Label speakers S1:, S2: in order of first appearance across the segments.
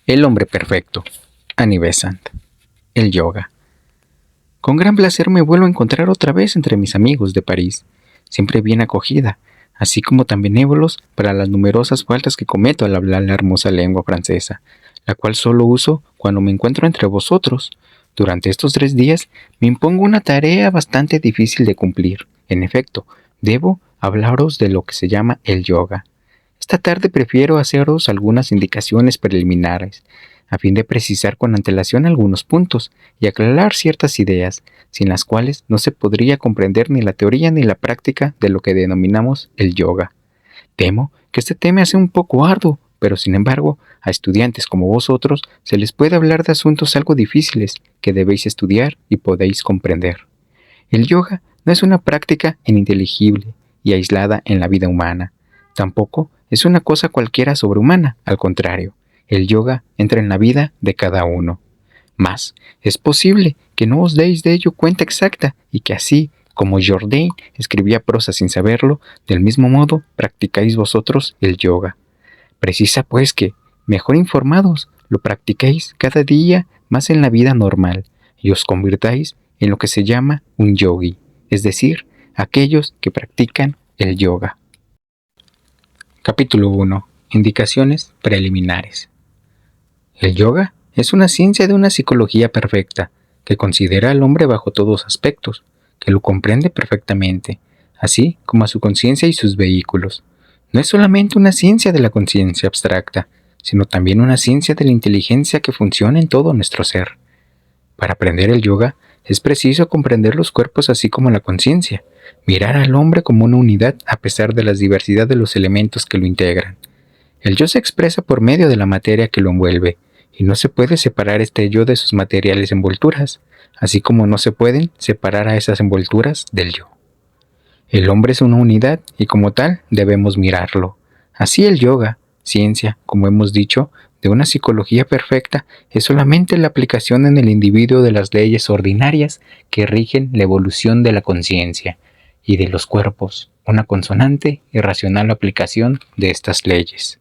S1: El hombre perfecto, Annie Besant. El yoga. Con gran placer me vuelvo a encontrar otra vez entre mis amigos de París, siempre bien acogida, así como tan benévolos para las numerosas faltas que cometo al hablar la hermosa lengua francesa, la cual solo uso cuando me encuentro entre vosotros. Durante estos 3 días me impongo una tarea bastante difícil de cumplir. En efecto, debo hablaros de lo que se llama el yoga. Esta tarde prefiero haceros algunas indicaciones preliminares, a fin de precisar con antelación algunos puntos y aclarar ciertas ideas, sin las cuales no se podría comprender ni la teoría ni la práctica de lo que denominamos el yoga. Temo que este tema sea un poco arduo, pero sin embargo, a estudiantes como vosotros se les puede hablar de asuntos algo difíciles que debéis estudiar y podéis comprender. El yoga no es una práctica ininteligible y aislada en la vida humana. Tampoco es una cosa cualquiera sobrehumana, al contrario, el yoga entra en la vida de cada uno. Mas, es posible que no os deis de ello cuenta exacta y que así, como Jourdain escribía prosa sin saberlo, del mismo modo practicáis vosotros el yoga. Precisa pues que, mejor informados, lo practiquéis cada día más en la vida normal y os convirtáis en lo que se llama un yogi, es decir, aquellos que practican el yoga. Capítulo 1. Indicaciones preliminares. El yoga es una ciencia de una psicología perfecta, que considera al hombre bajo todos aspectos, que lo comprende perfectamente, así como a su conciencia y sus vehículos. No es solamente una ciencia de la conciencia abstracta, sino también una ciencia de la inteligencia que funciona en todo nuestro ser. Para aprender el yoga, es preciso comprender los cuerpos así como la conciencia, mirar al hombre como una unidad a pesar de la diversidad de los elementos que lo integran. El yo se expresa por medio de la materia que lo envuelve, y no se puede separar este yo de sus materiales envolturas, así como no se pueden separar a esas envolturas del yo. El hombre es una unidad y como tal debemos mirarlo. Así el yoga, ciencia, como hemos dicho, de una psicología perfecta, es solamente la aplicación en el individuo de las leyes ordinarias que rigen la evolución de la conciencia y de los cuerpos, una consonante y racional aplicación de estas leyes.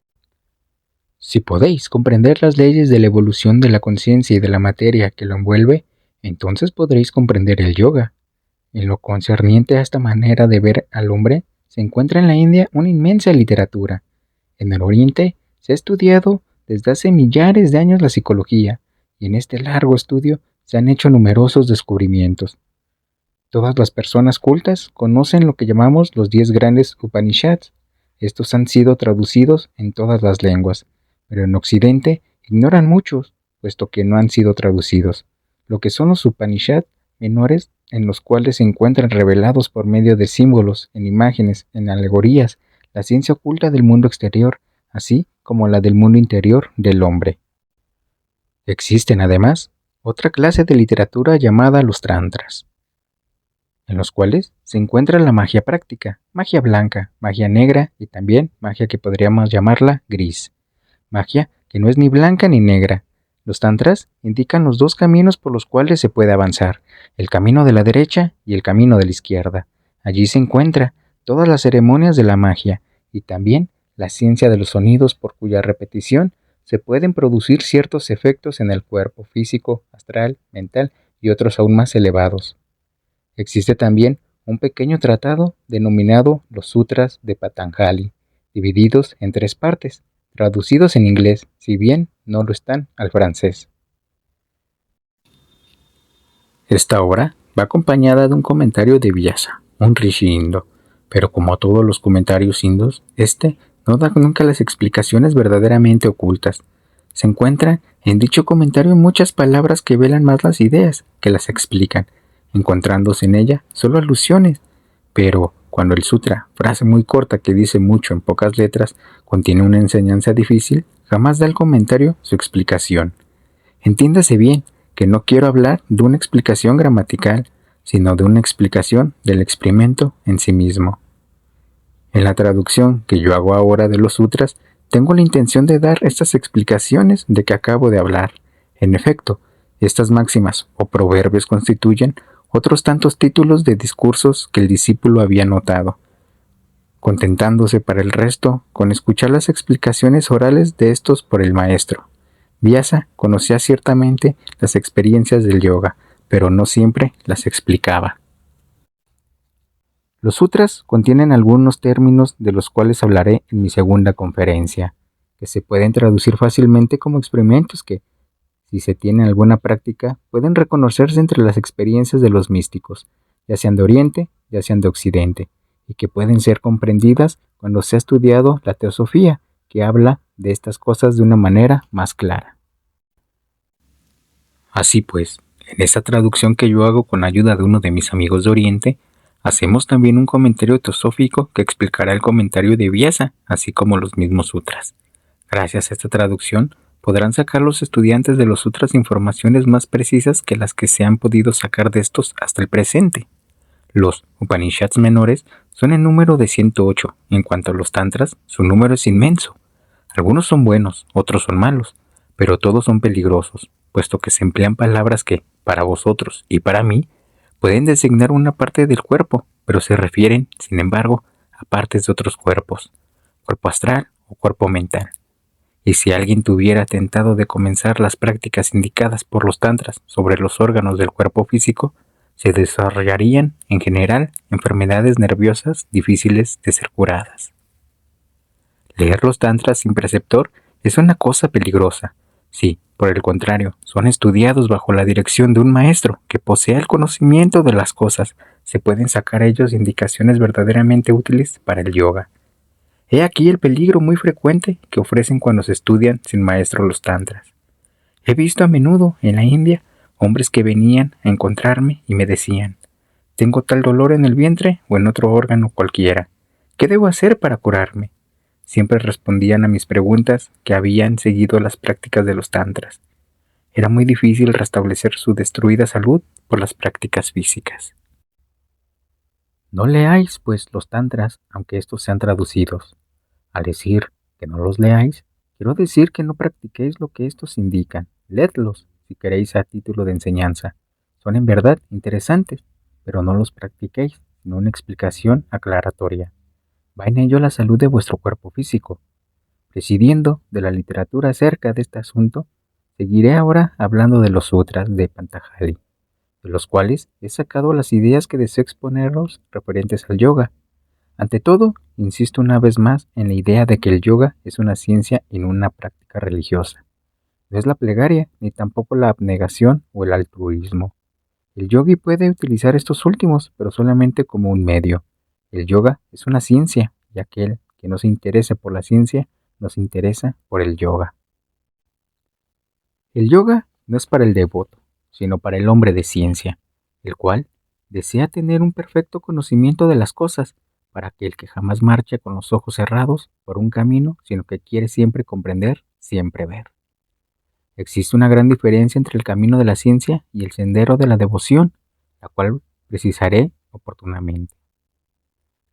S1: Si podéis comprender las leyes de la evolución de la conciencia y de la materia que lo envuelve, entonces podréis comprender el yoga. En lo concerniente a esta manera de ver al hombre, se encuentra en la India una inmensa literatura. En el Oriente se ha estudiado desde hace millares de años la psicología, y en este largo estudio se han hecho numerosos descubrimientos. Todas las personas cultas conocen lo que llamamos los 10 grandes Upanishads. Estos han sido traducidos en todas las lenguas, pero en Occidente ignoran muchos, puesto que no han sido traducidos. Lo que son los Upanishads menores, en los cuales se encuentran revelados por medio de símbolos, en imágenes, en alegorías, la ciencia oculta del mundo exterior, así como la del mundo interior del hombre. Existen, además, otra clase de literatura llamada los tantras, en los cuales se encuentra la magia práctica, magia blanca, magia negra y también magia que podríamos llamarla gris. Magia que no es ni blanca ni negra. Los tantras indican los 2 caminos por los cuales se puede avanzar, el camino de la derecha y el camino de la izquierda. Allí se encuentra todas las ceremonias de la magia y también la ciencia de los sonidos por cuya repetición se pueden producir ciertos efectos en el cuerpo físico, astral, mental y otros aún más elevados. Existe también un pequeño tratado denominado los Sutras de Patanjali, divididos en 3 partes, traducidos en inglés, si bien no lo están al francés. Esta obra va acompañada de un comentario de Vyasa, un rishi indo, pero como todos los comentarios indos, este no da nunca las explicaciones verdaderamente ocultas. Se encuentran en dicho comentario muchas palabras que velan más las ideas que las explican, encontrándose en ella solo alusiones, pero cuando el sutra, frase muy corta que dice mucho en pocas letras, contiene una enseñanza difícil, jamás da al comentario su explicación. Entiéndase bien que no quiero hablar de una explicación gramatical, sino de una explicación del experimento en sí mismo. En la traducción que yo hago ahora de los sutras, tengo la intención de dar estas explicaciones de que acabo de hablar. En efecto, estas máximas o proverbios constituyen otros tantos títulos de discursos que el discípulo había notado, contentándose para el resto con escuchar las explicaciones orales de estos por el maestro. Vyasa conocía ciertamente las experiencias del yoga, pero no siempre las explicaba. Los sutras contienen algunos términos de los cuales hablaré en mi segunda conferencia, que se pueden traducir fácilmente como experimentos que, si se tiene alguna práctica, pueden reconocerse entre las experiencias de los místicos, ya sean de Oriente, ya sean de Occidente, y que pueden ser comprendidas cuando se ha estudiado la teosofía, que habla de estas cosas de una manera más clara. Así pues, en esta traducción que yo hago con ayuda de uno de mis amigos de Oriente, hacemos también un comentario teosófico que explicará el comentario de Vyasa, así como los mismos sutras. Gracias a esta traducción, podrán sacar los estudiantes de los sutras informaciones más precisas que las que se han podido sacar de estos hasta el presente. Los Upanishads menores son en número de 108, en cuanto a los tantras, su número es inmenso. Algunos son buenos, otros son malos, pero todos son peligrosos, puesto que se emplean palabras que, para vosotros y para mí, pueden designar una parte del cuerpo, pero se refieren, sin embargo, a partes de otros cuerpos, cuerpo astral o cuerpo mental. Y si alguien tuviera tentado de comenzar las prácticas indicadas por los tantras sobre los órganos del cuerpo físico, se desarrollarían, en general, enfermedades nerviosas difíciles de ser curadas. Leer los tantras sin preceptor es una cosa peligrosa. Si, por el contrario, son estudiados bajo la dirección de un maestro que posea el conocimiento de las cosas, se pueden sacar ellos indicaciones verdaderamente útiles para el yoga. He aquí el peligro muy frecuente que ofrecen cuando se estudian sin maestro los tantras. He visto a menudo en la India hombres que venían a encontrarme y me decían: tengo tal dolor en el vientre o en otro órgano cualquiera. ¿Qué debo hacer para curarme? Siempre respondían a mis preguntas que habían seguido las prácticas de los tantras. Era muy difícil restablecer su destruida salud por las prácticas físicas. No leáis, pues, los tantras, aunque estos sean traducidos. Al decir que no los leáis, quiero decir que no practiquéis lo que estos indican. Leedlos, si queréis, a título de enseñanza. Son en verdad interesantes, pero no los practiquéis, sino una explicación aclaratoria. Va en ello la salud de vuestro cuerpo físico. Prescindiendo de la literatura acerca de este asunto, seguiré ahora hablando de los sutras de Patanjali, de los cuales he sacado las ideas que deseo exponeros referentes al yoga. Ante todo, insisto una vez más en la idea de que el yoga es una ciencia y no una práctica religiosa. No es la plegaria, ni tampoco la abnegación o el altruismo. El yogi puede utilizar estos últimos, pero solamente como un medio. El yoga es una ciencia, y aquel que no se interese por la ciencia, no se interesa por el yoga. El yoga no es para el devoto, sino para el hombre de ciencia, el cual desea tener un perfecto conocimiento de las cosas, para aquel que jamás marcha con los ojos cerrados por un camino, sino que quiere siempre comprender, siempre ver. Existe una gran diferencia entre el camino de la ciencia y el sendero de la devoción, la cual precisaré oportunamente.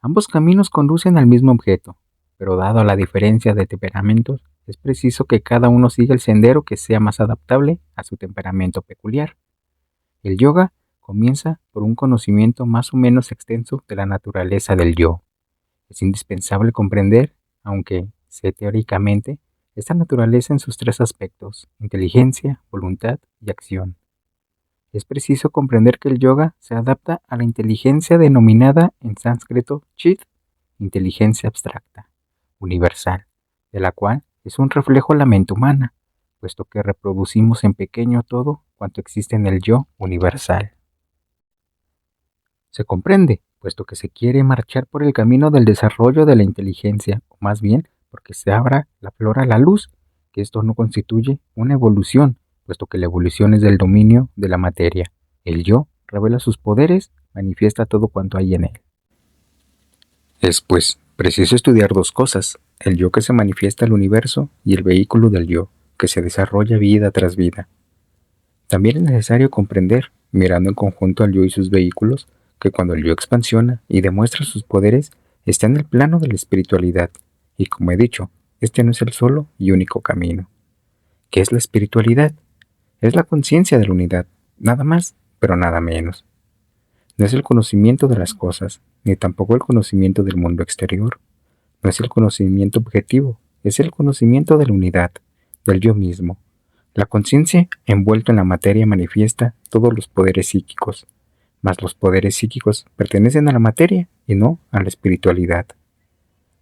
S1: Ambos caminos conducen al mismo objeto, pero dado la diferencia de temperamentos, es preciso que cada uno siga el sendero que sea más adaptable a su temperamento peculiar. El yoga comienza por un conocimiento más o menos extenso de la naturaleza del yo. Es indispensable comprender, aunque sé teóricamente, esta naturaleza en sus tres aspectos: inteligencia, voluntad y acción. Es preciso comprender que el yoga se adapta a la inteligencia denominada en sánscrito chit, inteligencia abstracta, universal, de la cual es un reflejo la mente humana, puesto que reproducimos en pequeño todo cuanto existe en el yo universal. Se comprende, puesto que se quiere marchar por el camino del desarrollo de la inteligencia, o más bien porque se abra la flor a la luz, que esto no constituye una evolución, puesto que la evolución es del dominio de la materia. El yo revela sus poderes, manifiesta todo cuanto hay en él. Es, pues, preciso estudiar dos cosas: el yo que se manifiesta al universo y el vehículo del yo, que se desarrolla vida tras vida. También es necesario comprender, mirando en conjunto al yo y sus vehículos, que cuando el yo expansiona y demuestra sus poderes, está en el plano de la espiritualidad, y como he dicho, este no es el solo y único camino. ¿Qué es la espiritualidad? Es la conciencia de la unidad, nada más, pero nada menos. No es el conocimiento de las cosas, ni tampoco el conocimiento del mundo exterior. No es el conocimiento objetivo, es el conocimiento de la unidad, del yo mismo. La conciencia envuelta en la materia manifiesta todos los poderes psíquicos, mas los poderes psíquicos pertenecen a la materia y no a la espiritualidad.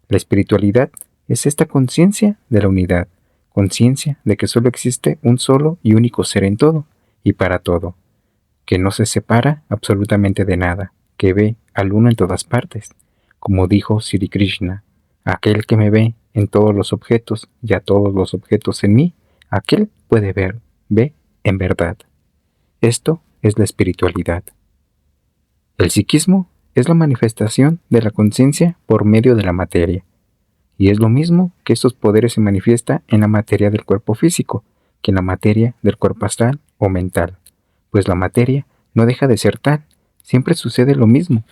S1: La espiritualidad es esta conciencia de la unidad, conciencia de que solo existe un solo y único ser en todo y para todo, que no se separa absolutamente de nada, que ve al uno en todas partes, como dijo Sri Krishna: aquel que me ve en todos los objetos y a todos los objetos en mí, aquel puede ver, ve en verdad. Esto es la espiritualidad. El psiquismo es la manifestación de la conciencia por medio de la materia, y es lo mismo que estos poderes se manifiesta en la materia del cuerpo físico que en la materia del cuerpo astral o mental, pues la materia no deja de ser tal, siempre sucede lo mismo.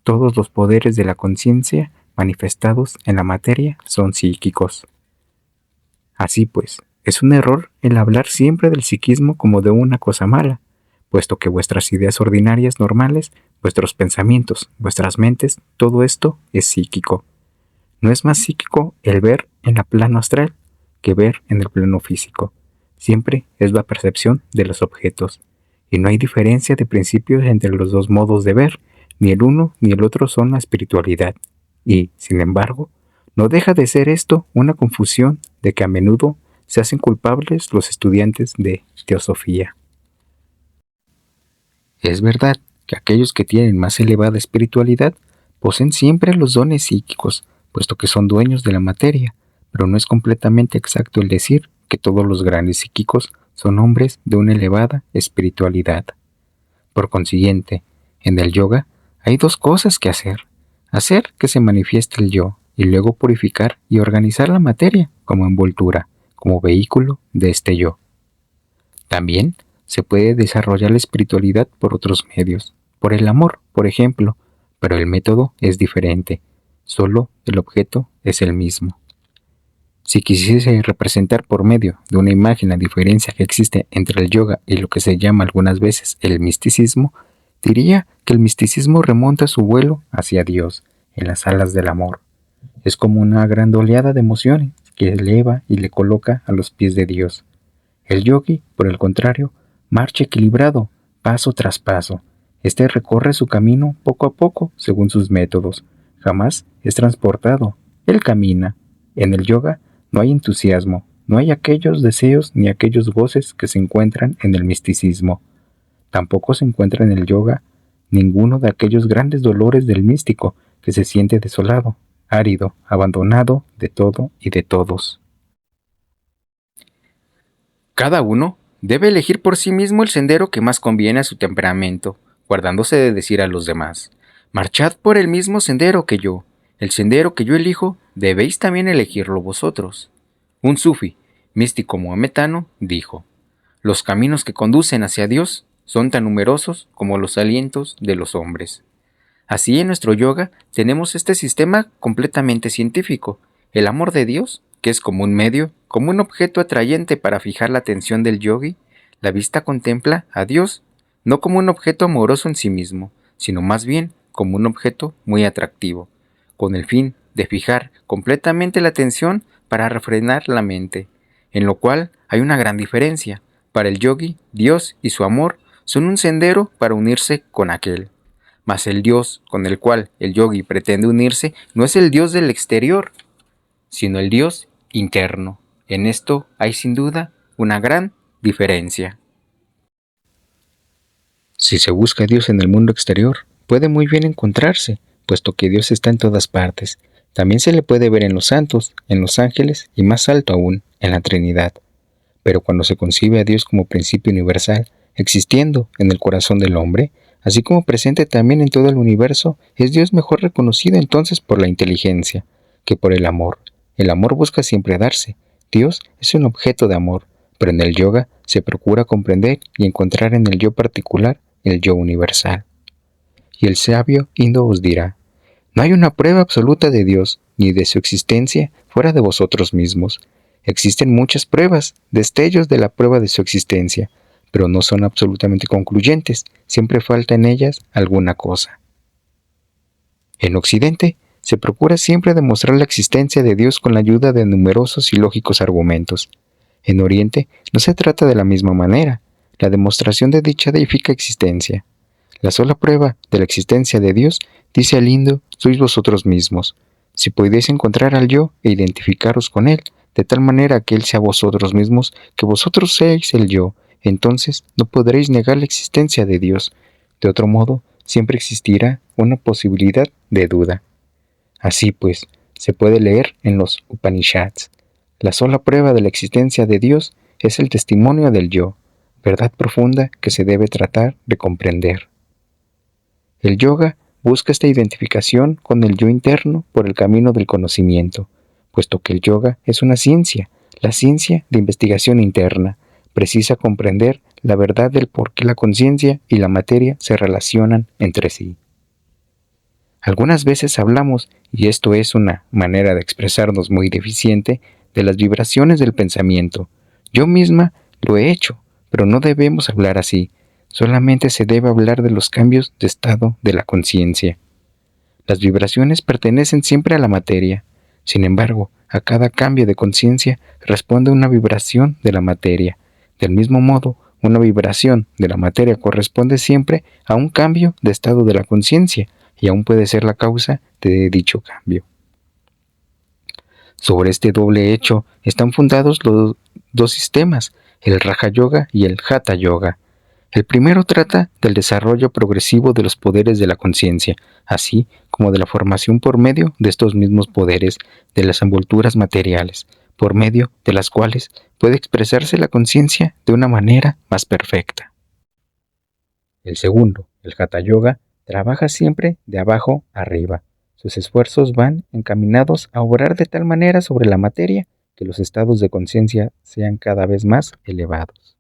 S1: Todos los poderes de la conciencia manifestados en la materia son psíquicos. Así pues, es un error el hablar siempre del psiquismo como de una cosa mala, puesto que vuestras ideas ordinarias normales, vuestros pensamientos, vuestras mentes, todo esto es psíquico. No es más psíquico el ver en el plano astral que ver en el plano físico. Siempre es la percepción de los objetos, y no hay diferencia de principios entre los dos modos de ver, ni el uno ni el otro son la espiritualidad. Y, sin embargo, no deja de ser esto una confusión de que a menudo se hacen culpables los estudiantes de teosofía. Es verdad que aquellos que tienen más elevada espiritualidad poseen siempre los dones psíquicos, puesto que son dueños de la materia, pero no es completamente exacto el decir que todos los grandes psíquicos son hombres de una elevada espiritualidad. Por consiguiente, en el yoga hay dos cosas que hacer: hacer que se manifieste el yo y luego purificar y organizar la materia como envoltura, como vehículo de este yo. También se puede desarrollar la espiritualidad por otros medios, por el amor, por ejemplo, pero el método es diferente, solo el objeto es el mismo. Si quisiese representar por medio de una imagen la diferencia que existe entre el yoga y lo que se llama algunas veces el misticismo, diría que el misticismo remonta su vuelo hacia Dios en las alas del amor. Es como una gran oleada de emociones que eleva y le coloca a los pies de Dios. El yogi, por el contrario, marcha equilibrado, paso tras paso. Este recorre su camino poco a poco según sus métodos. Jamás es transportado. Él camina. En el yoga no hay entusiasmo, no hay aquellos deseos ni aquellos goces que se encuentran en el misticismo. Tampoco se encuentra en el yoga ninguno de aquellos grandes dolores del místico que se siente desolado, árido, abandonado de todo y de todos. Cada uno debe elegir por sí mismo el sendero que más conviene a su temperamento, guardándose de decir a los demás: marchad por el mismo sendero que yo. El sendero que yo elijo, debéis también elegirlo vosotros. Un sufí, místico mahometano, dijo: los caminos que conducen hacia Dios son tan numerosos como los alientos de los hombres. Así, en nuestro yoga tenemos este sistema completamente científico: el amor de Dios, que es como un medio, como un objeto atrayente para fijar la atención del yogi. La vista contempla a Dios no como un objeto amoroso en sí mismo, sino más bien como un objeto muy atractivo, con el fin de fijar completamente la atención para refrenar la mente, en lo cual hay una gran diferencia. Para el yogi, Dios y su amor son un sendero para unirse con aquel. Mas el Dios con el cual el yogi pretende unirse no es el Dios del exterior, sino el Dios interno. En esto hay sin duda una gran diferencia. Si se busca a Dios en el mundo exterior, puede muy bien encontrarse, puesto que Dios está en todas partes. También se le puede ver en los santos, en los ángeles y más alto aún, en la Trinidad. Pero cuando se concibe a Dios como principio universal, existiendo en el corazón del hombre, así como presente también en todo el universo, es Dios mejor reconocido entonces por la inteligencia que por el amor. El amor busca siempre darse. Dios es un objeto de amor, pero en el yoga se procura comprender y encontrar en el yo particular el yo universal. Y el sabio indo os dirá: no hay una prueba absoluta de Dios ni de su existencia fuera de vosotros mismos. Existen muchas pruebas, destellos de la prueba de su existencia, pero no son absolutamente concluyentes, siempre falta en ellas alguna cosa. En Occidente, se procura siempre demostrar la existencia de Dios con la ayuda de numerosos y lógicos argumentos. En Oriente no se trata de la misma manera. La demostración de dicha deifica existencia. La sola prueba de la existencia de Dios, dice el hindú, sois vosotros mismos. Si podéis encontrar al yo e identificaros con él, de tal manera que él sea vosotros mismos, que vosotros seáis el yo, entonces no podréis negar la existencia de Dios. De otro modo, siempre existirá una posibilidad de duda. Así pues, se puede leer en los Upanishads. La sola prueba de la existencia de Dios es el testimonio del yo, verdad profunda que se debe tratar de comprender. El yoga busca esta identificación con el yo interno por el camino del conocimiento, puesto que el yoga es una ciencia, la ciencia de investigación interna. Precisa comprender la verdad del por qué la conciencia y la materia se relacionan entre sí. Algunas veces hablamos, y esto es una manera de expresarnos muy deficiente, de las vibraciones del pensamiento. Yo misma lo he hecho, pero no debemos hablar así. Solamente se debe hablar de los cambios de estado de la conciencia. Las vibraciones pertenecen siempre a la materia. Sin embargo, a cada cambio de conciencia responde una vibración de la materia. Del mismo modo, una vibración de la materia corresponde siempre a un cambio de estado de la conciencia y aún puede ser la causa de dicho cambio. Sobre este doble hecho están fundados los dos sistemas, el Raja Yoga y el Hatha Yoga. El primero trata del desarrollo progresivo de los poderes de la conciencia, así como de la formación por medio de estos mismos poderes de las envolturas materiales, por medio de las cuales puede expresarse la conciencia de una manera más perfecta. El segundo, el Hatha Yoga, trabaja siempre de abajo arriba. Sus esfuerzos van encaminados a obrar de tal manera sobre la materia que los estados de conciencia sean cada vez más elevados.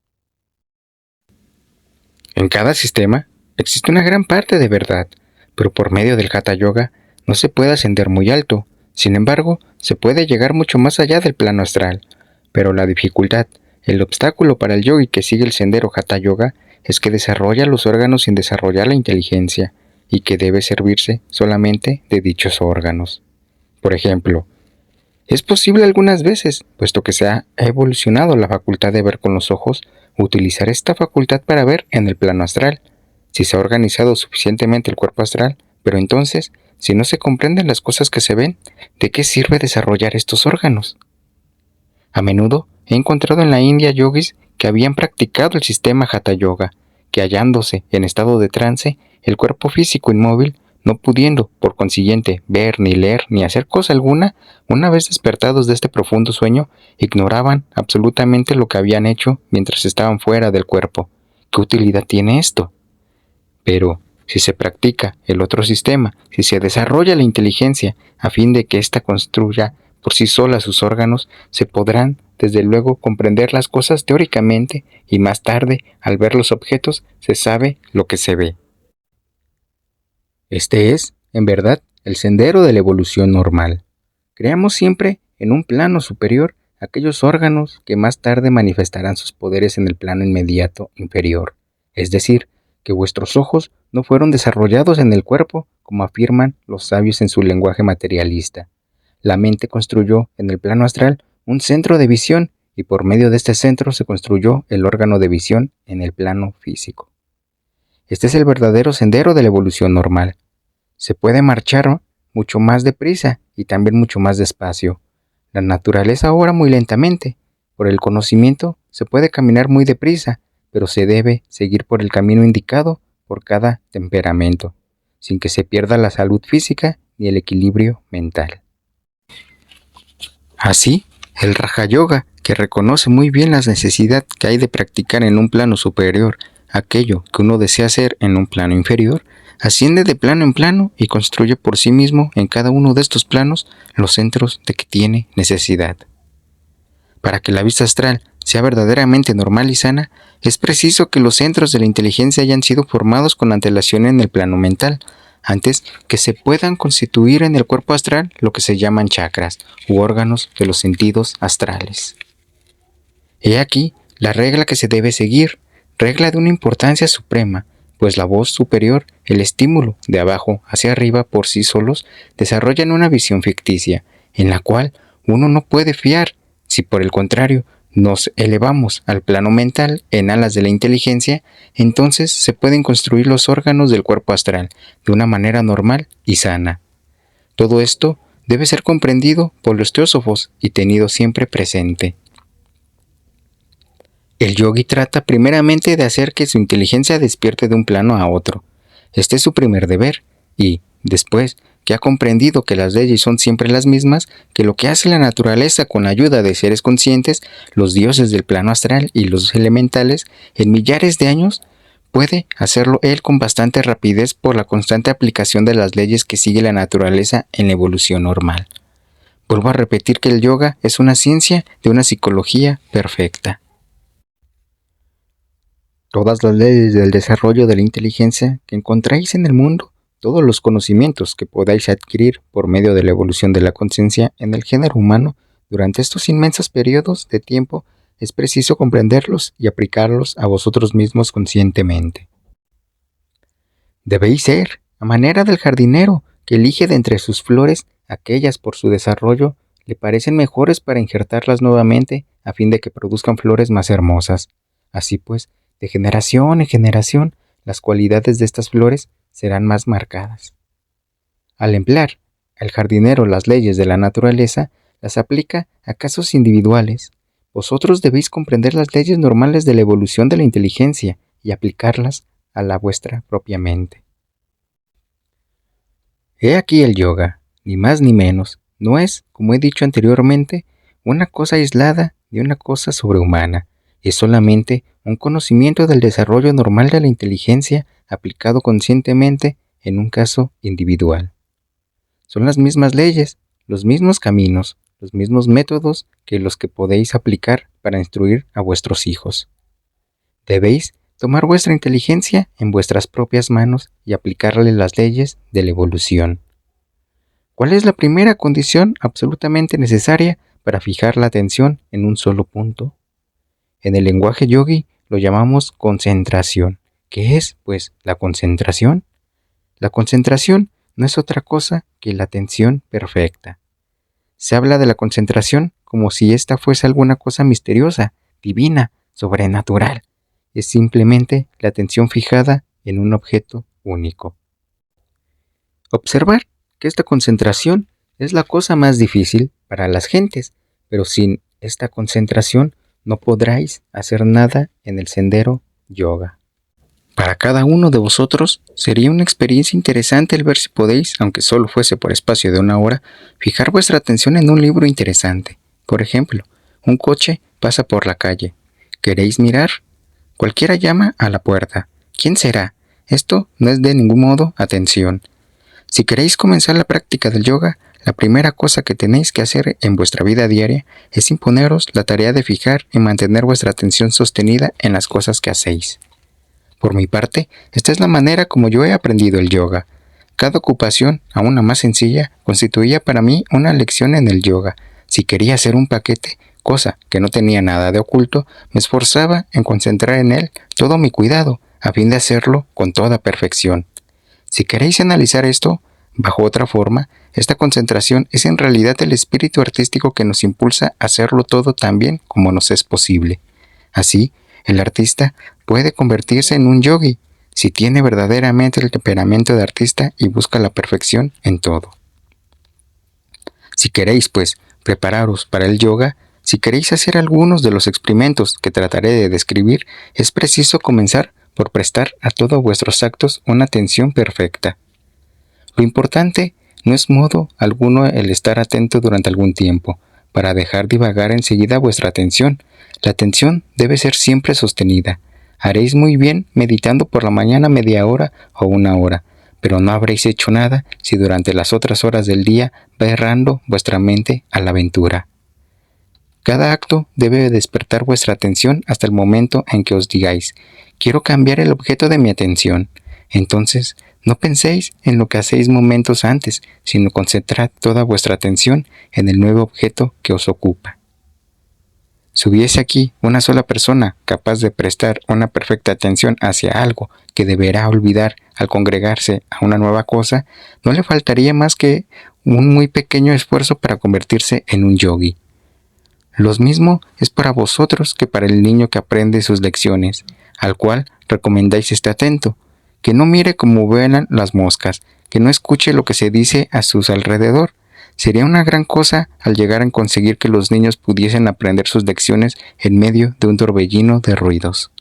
S1: En cada sistema existe una gran parte de verdad, pero por medio del Hatha Yoga no se puede ascender muy alto. Sin embargo, se puede llegar mucho más allá del plano astral. Pero la dificultad, el obstáculo para el yogi que sigue el sendero Hatha Yoga es que desarrolla los órganos sin desarrollar la inteligencia y que debe servirse solamente de dichos órganos. Por ejemplo, es posible algunas veces, puesto que se ha evolucionado la facultad de ver con los ojos, utilizar esta facultad para ver en el plano astral, si se ha organizado suficientemente el cuerpo astral, pero entonces, si no se comprenden las cosas que se ven, ¿de qué sirve desarrollar estos órganos? A menudo he encontrado en la India yogis que habían practicado el sistema Hatha Yoga, que hallándose en estado de trance, el cuerpo físico inmóvil, no pudiendo, por consiguiente, ver, ni leer, ni hacer cosa alguna, una vez despertados de este profundo sueño, ignoraban absolutamente lo que habían hecho mientras estaban fuera del cuerpo. ¿Qué utilidad tiene esto? Pero, si se practica el otro sistema, si se desarrolla la inteligencia a fin de que ésta construya por sí sola sus órganos, se podrán, desde luego, comprender las cosas teóricamente y más tarde, al ver los objetos, se sabe lo que se ve. Este es, en verdad, el sendero de la evolución normal. Creamos siempre, en un plano superior, aquellos órganos que más tarde manifestarán sus poderes en el plano inmediato inferior. Es decir, que vuestros ojos no fueron desarrollados en el cuerpo, como afirman los sabios en su lenguaje materialista. La mente construyó en el plano astral un centro de visión y por medio de este centro se construyó el órgano de visión en el plano físico. Este es el verdadero sendero de la evolución normal. Se puede marchar mucho más deprisa y también mucho más despacio. La naturaleza obra muy lentamente. Por el conocimiento se puede caminar muy deprisa, pero se debe seguir por el camino indicado por cada temperamento, sin que se pierda la salud física ni el equilibrio mental. Así, el Raja Yoga, que reconoce muy bien la necesidad que hay de practicar en un plano superior aquello que uno desea hacer en un plano inferior, asciende de plano en plano y construye por sí mismo en cada uno de estos planos los centros de que tiene necesidad. Para que la vista astral sea verdaderamente normal y sana, es preciso que los centros de la inteligencia hayan sido formados con antelación en el plano mental, antes que se puedan constituir en el cuerpo astral lo que se llaman chakras u órganos de los sentidos astrales. He aquí la regla que se debe seguir, regla de una importancia suprema, pues la voz superior, el estímulo de abajo hacia arriba por sí solos, desarrollan una visión ficticia, en la cual uno no puede fiar, si por el contrario nos elevamos al plano mental en alas de la inteligencia, entonces se pueden construir los órganos del cuerpo astral de una manera normal y sana. Todo esto debe ser comprendido por los teósofos y tenido siempre presente. El yogi trata primeramente de hacer que su inteligencia despierte de un plano a otro. Este es su primer deber, y, después que ha comprendido que las leyes son siempre las mismas, que lo que hace la naturaleza con la ayuda de seres conscientes, los dioses del plano astral y los elementales, en millares de años, puede hacerlo él con bastante rapidez por la constante aplicación de las leyes que sigue la naturaleza en la evolución normal. Vuelvo a repetir que el yoga es una ciencia de una psicología perfecta. Todas las leyes del desarrollo de la inteligencia que encontráis en el mundo, todos los conocimientos que podáis adquirir por medio de la evolución de la conciencia en el género humano durante estos inmensos periodos de tiempo, es preciso comprenderlos y aplicarlos a vosotros mismos conscientemente. Debéis ser, a manera del jardinero, que elige de entre sus flores aquellas por su desarrollo le parecen mejores para injertarlas nuevamente a fin de que produzcan flores más hermosas. Así pues, de generación en generación, las cualidades de estas flores serán más marcadas. Al emplear el jardinero las leyes de la naturaleza, las aplica a casos individuales. Vosotros debéis comprender las leyes normales de la evolución de la inteligencia y aplicarlas a la vuestra propia mente. He aquí el yoga, ni más ni menos, no es, como he dicho anteriormente, una cosa aislada de una cosa sobrehumana. Es solamente un conocimiento del desarrollo normal de la inteligencia aplicado conscientemente en un caso individual. Son las mismas leyes, los mismos caminos, los mismos métodos que los que podéis aplicar para instruir a vuestros hijos. Debéis tomar vuestra inteligencia en vuestras propias manos y aplicarle las leyes de la evolución. ¿Cuál es la primera condición absolutamente necesaria para fijar la atención en un solo punto? En el lenguaje yogi lo llamamos concentración. ¿Qué es, pues, la concentración? La concentración no es otra cosa que la atención perfecta. Se habla de la concentración como si ésta fuese alguna cosa misteriosa, divina, sobrenatural. Es simplemente la atención fijada en un objeto único. Observar que esta concentración es la cosa más difícil para las gentes, pero sin esta concentración no podráis hacer nada en el sendero yoga. Para cada uno de vosotros sería una experiencia interesante el ver si podéis, aunque solo fuese por espacio de 1 hora, fijar vuestra atención en un libro interesante. Por ejemplo, un coche pasa por la calle. ¿Queréis mirar? Cualquiera llama a la puerta. ¿Quién será? Esto no es de ningún modo atención. Si queréis comenzar la práctica del yoga, la primera cosa que tenéis que hacer en vuestra vida diaria es imponeros la tarea de fijar y mantener vuestra atención sostenida en las cosas que hacéis. Por mi parte, esta es la manera como yo he aprendido el yoga. Cada ocupación, aún la más sencilla, constituía para mí una lección en el yoga. Si quería hacer un paquete, cosa que no tenía nada de oculto, me esforzaba en concentrar en él todo mi cuidado, a fin de hacerlo con toda perfección. Si queréis analizar esto, bajo otra forma, esta concentración es en realidad el espíritu artístico que nos impulsa a hacerlo todo tan bien como nos es posible. Así, el artista puede convertirse en un yogi si tiene verdaderamente el temperamento de artista y busca la perfección en todo. Si queréis, pues, prepararos para el yoga, si queréis hacer algunos de los experimentos que trataré de describir, es preciso comenzar por prestar a todos vuestros actos una atención perfecta. Lo importante no es modo alguno el estar atento durante algún tiempo, para dejar divagar enseguida vuestra atención. La atención debe ser siempre sostenida. Haréis muy bien meditando por la mañana media hora o 1 hora, pero no habréis hecho nada si durante las otras horas del día va errando vuestra mente a la aventura. Cada acto debe despertar vuestra atención hasta el momento en que os digáis: quiero cambiar el objeto de mi atención. Entonces, no penséis en lo que hacéis momentos antes, sino concentrad toda vuestra atención en el nuevo objeto que os ocupa. Si hubiese aquí una sola persona capaz de prestar una perfecta atención hacia algo que deberá olvidar al congregarse a una nueva cosa, no le faltaría más que un muy pequeño esfuerzo para convertirse en un yogi. Lo mismo es para vosotros que para el niño que aprende sus lecciones, al cual recomendáis esté atento, que no mire como vuelan las moscas, que no escuche lo que se dice a sus alrededor. Sería una gran cosa al llegar a conseguir que los niños pudiesen aprender sus lecciones en medio de un torbellino de ruidos.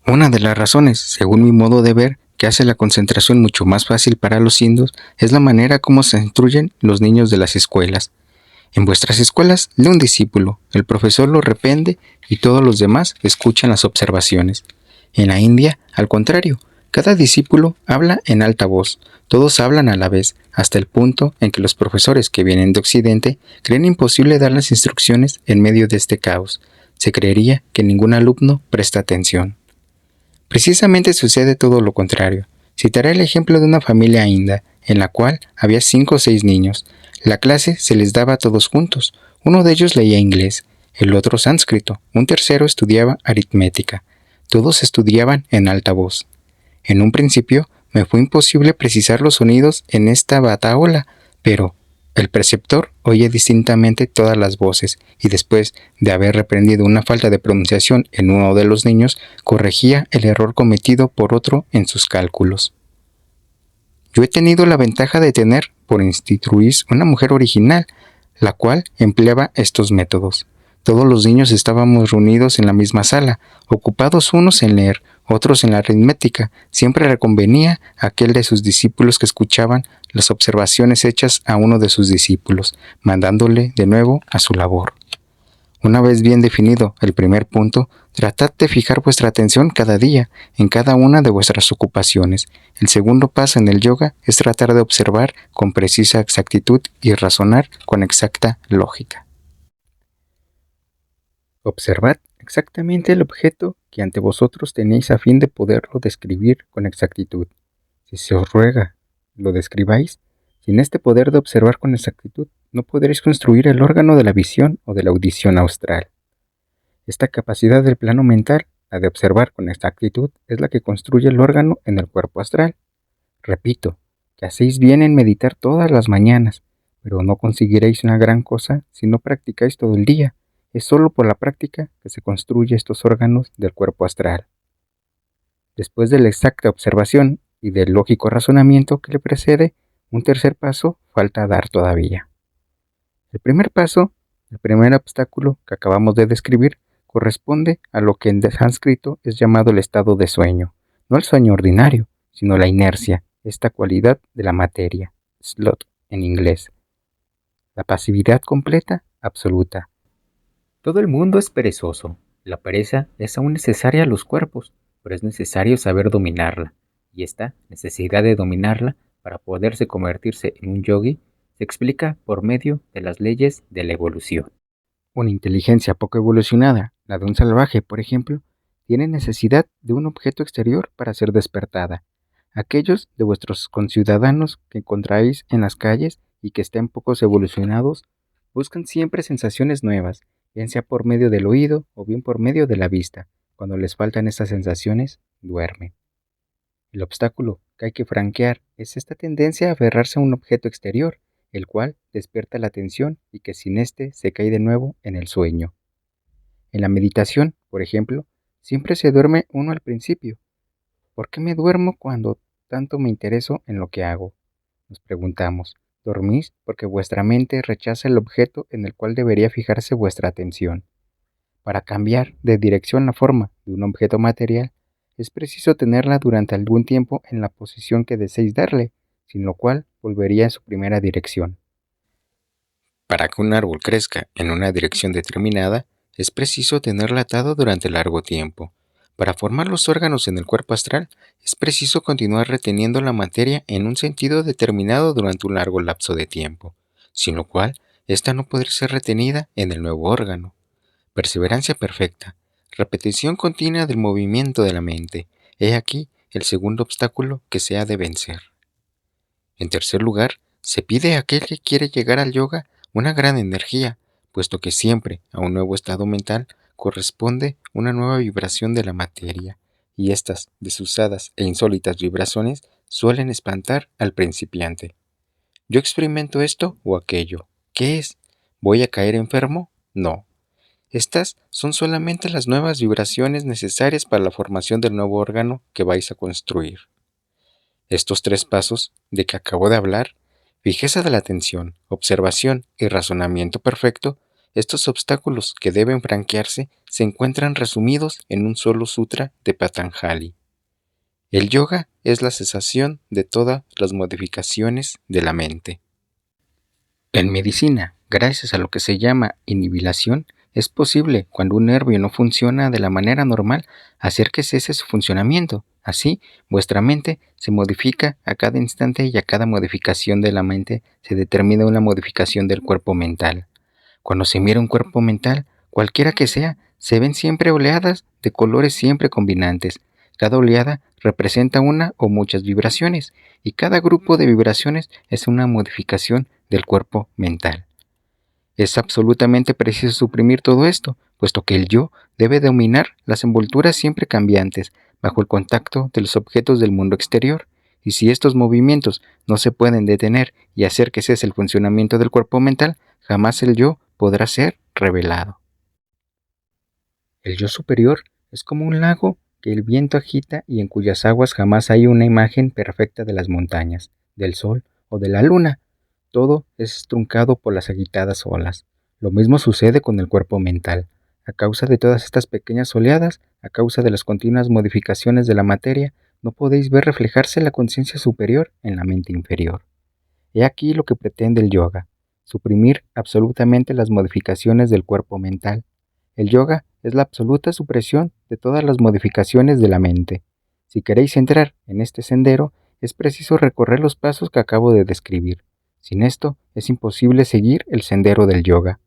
S1: Una de las razones, según mi modo de ver, que hace la concentración mucho más fácil para los indios es la manera como se instruyen los niños de las escuelas. En vuestras escuelas lee un discípulo, el profesor lo reprende y todos los demás escuchan las observaciones. En la India, al contrario, cada discípulo habla en alta voz, todos hablan a la vez, hasta el punto en que los profesores que vienen de Occidente creen imposible dar las instrucciones en medio de este caos. Se creería que ningún alumno presta atención. Precisamente sucede todo lo contrario. Citaré el ejemplo de una familia india, en la cual había 5 o 6 niños. La clase se les daba a todos juntos. Uno de ellos leía inglés, el otro sánscrito, un tercero estudiaba aritmética. Todos estudiaban en alta voz. En un principio me fue imposible precisar los sonidos en esta batahola, pero el preceptor oye distintamente todas las voces y después de haber reprendido una falta de pronunciación en uno de los niños, corregía el error cometido por otro en sus cálculos. Yo he tenido la ventaja de tener por institutriz una mujer original, la cual empleaba estos métodos. Todos los niños estábamos reunidos en la misma sala, ocupados unos en leer, otros en la aritmética. Siempre le convenía a aquel de sus discípulos que escuchaban las observaciones hechas a uno de sus discípulos, mandándole de nuevo a su labor. Una vez bien definido el primer punto, tratad de fijar vuestra atención cada día en cada una de vuestras ocupaciones. El segundo paso en el yoga es tratar de observar con precisa exactitud y razonar con exacta lógica. Observad exactamente el objeto que ante vosotros tenéis a fin de poderlo describir con exactitud. Si se os ruega, lo describáis. Sin este poder de observar con exactitud, no podréis construir el órgano de la visión o de la audición austral. Esta capacidad del plano mental, la de observar con exactitud, es la que construye el órgano en el cuerpo astral. Repito, que hacéis bien en meditar todas las mañanas, pero no conseguiréis una gran cosa si no practicáis todo el día. Es solo por la práctica que se construyen estos órganos del cuerpo astral. Después de la exacta observación y del lógico razonamiento que le precede, un tercer paso falta dar todavía. El primer paso, el primer obstáculo que acabamos de describir, corresponde a lo que en sánscrito es llamado el estado de sueño, no el sueño ordinario, sino la inercia, esta cualidad de la materia, sloth en inglés. La pasividad completa, absoluta. Todo el mundo es perezoso. La pereza es aún necesaria a los cuerpos, pero es necesario saber dominarla, y esta necesidad de dominarla para poderse convertirse en un yogi se explica por medio de las leyes de la evolución. Una inteligencia poco evolucionada, la de un salvaje, por ejemplo, tiene necesidad de un objeto exterior para ser despertada. Aquellos de vuestros conciudadanos que encontráis en las calles y que estén pocos evolucionados, buscan siempre sensaciones nuevas, bien sea por medio del oído o bien por medio de la vista. Cuando les faltan estas sensaciones, duermen. El obstáculo que hay que franquear es esta tendencia a aferrarse a un objeto exterior, el cual despierta la atención y que sin éste se cae de nuevo en el sueño. En la meditación, por ejemplo, siempre se duerme uno al principio. ¿Por qué me duermo cuando tanto me intereso en lo que hago? Nos preguntamos. Dormís porque vuestra mente rechaza el objeto en el cual debería fijarse vuestra atención. Para cambiar de dirección la forma de un objeto material, es preciso tenerla durante algún tiempo en la posición que deseéis darle, sin lo cual volvería a su primera dirección. Para que un árbol crezca en una dirección determinada, es preciso tenerla atado durante largo tiempo. Para formar los órganos en el cuerpo astral, es preciso continuar reteniendo la materia en un sentido determinado durante un largo lapso de tiempo, sin lo cual, ésta no podrá ser retenida en el nuevo órgano. Perseverancia perfecta, repetición continua del movimiento de la mente. He aquí el segundo obstáculo que se ha de vencer. En tercer lugar, se pide a aquel que quiere llegar al yoga una gran energía, puesto que siempre a un nuevo estado mental corresponde una nueva vibración de la materia, y estas desusadas e insólitas vibraciones suelen espantar al principiante. Yo experimento esto o aquello. ¿Qué es? ¿Voy a caer enfermo? No. Estas son solamente las nuevas vibraciones necesarias para la formación del nuevo órgano que vais a construir. Estos tres pasos de que acabo de hablar, fijeza de la atención, observación y razonamiento perfecto, estos obstáculos que deben franquearse se encuentran resumidos en un solo sutra de Patanjali. El yoga es la cesación de todas las modificaciones de la mente. En medicina, gracias a lo que se llama inhibilación, es posible, cuando un nervio no funciona de la manera normal, hacer que cese su funcionamiento. Así, vuestra mente se modifica a cada instante y a cada modificación de la mente se determina una modificación del cuerpo mental. Cuando se mira un cuerpo mental, cualquiera que sea, se ven siempre oleadas de colores siempre combinantes. Cada oleada representa una o muchas vibraciones, y cada grupo de vibraciones es una modificación del cuerpo mental. Es absolutamente preciso suprimir todo esto, puesto que el yo debe dominar las envolturas siempre cambiantes, bajo el contacto de los objetos del mundo exterior. Y si estos movimientos no se pueden detener y hacer que cese el funcionamiento del cuerpo mental, jamás el yo podrá ser revelado. El yo superior es como un lago que el viento agita y en cuyas aguas jamás hay una imagen perfecta de las montañas, del sol o de la luna. Todo es truncado por las agitadas olas. Lo mismo sucede con el cuerpo mental. A causa de todas estas pequeñas oleadas, a causa de las continuas modificaciones de la materia, no podéis ver reflejarse la conciencia superior en la mente inferior. He aquí lo que pretende el yoga: suprimir absolutamente las modificaciones del cuerpo mental. El yoga es la absoluta supresión de todas las modificaciones de la mente. Si queréis entrar en este sendero, es preciso recorrer los pasos que acabo de describir. Sin esto, es imposible seguir el sendero del yoga.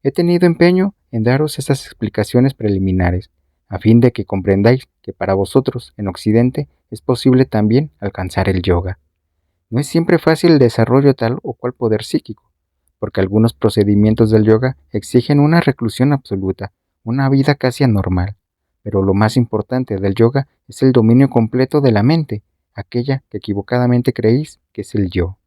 S1: He tenido empeño en daros estas explicaciones preliminares, a fin de que comprendáis que para vosotros, en Occidente, es posible también alcanzar el yoga. No es siempre fácil el desarrollo de tal o cual poder psíquico, porque algunos procedimientos del yoga exigen una reclusión absoluta, una vida casi anormal. Pero lo más importante del yoga es el dominio completo de la mente, aquella que equivocadamente creéis que es el yo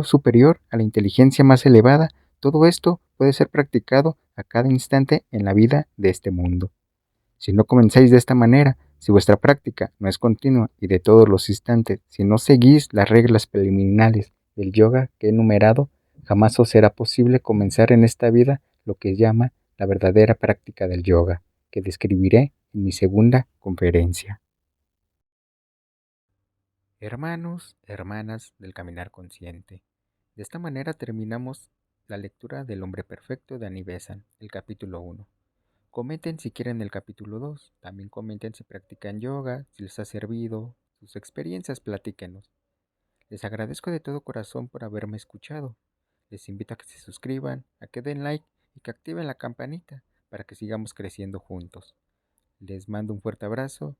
S1: superior a la inteligencia más elevada. Todo esto puede ser practicado a cada instante en la vida de este mundo. Si no comenzáis de esta manera, si vuestra práctica no es continua y de todos los instantes, si no seguís las reglas preliminares del yoga que he enumerado, jamás os será posible comenzar en esta vida lo que llama la verdadera práctica del yoga, que describiré en mi segunda conferencia. Hermanos, hermanas del caminar consciente, de esta manera terminamos la lectura del Hombre Perfecto de Annie Besant, el capítulo 1. Comenten si quieren el capítulo 2. También comenten si practican yoga, si les ha servido, sus experiencias, platíquenos. Les agradezco de todo corazón por haberme escuchado. Les invito a que se suscriban, a que den like y que activen la campanita para que sigamos creciendo juntos. Les mando un fuerte abrazo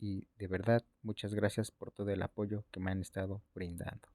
S1: y de verdad muchas gracias por todo el apoyo que me han estado brindando.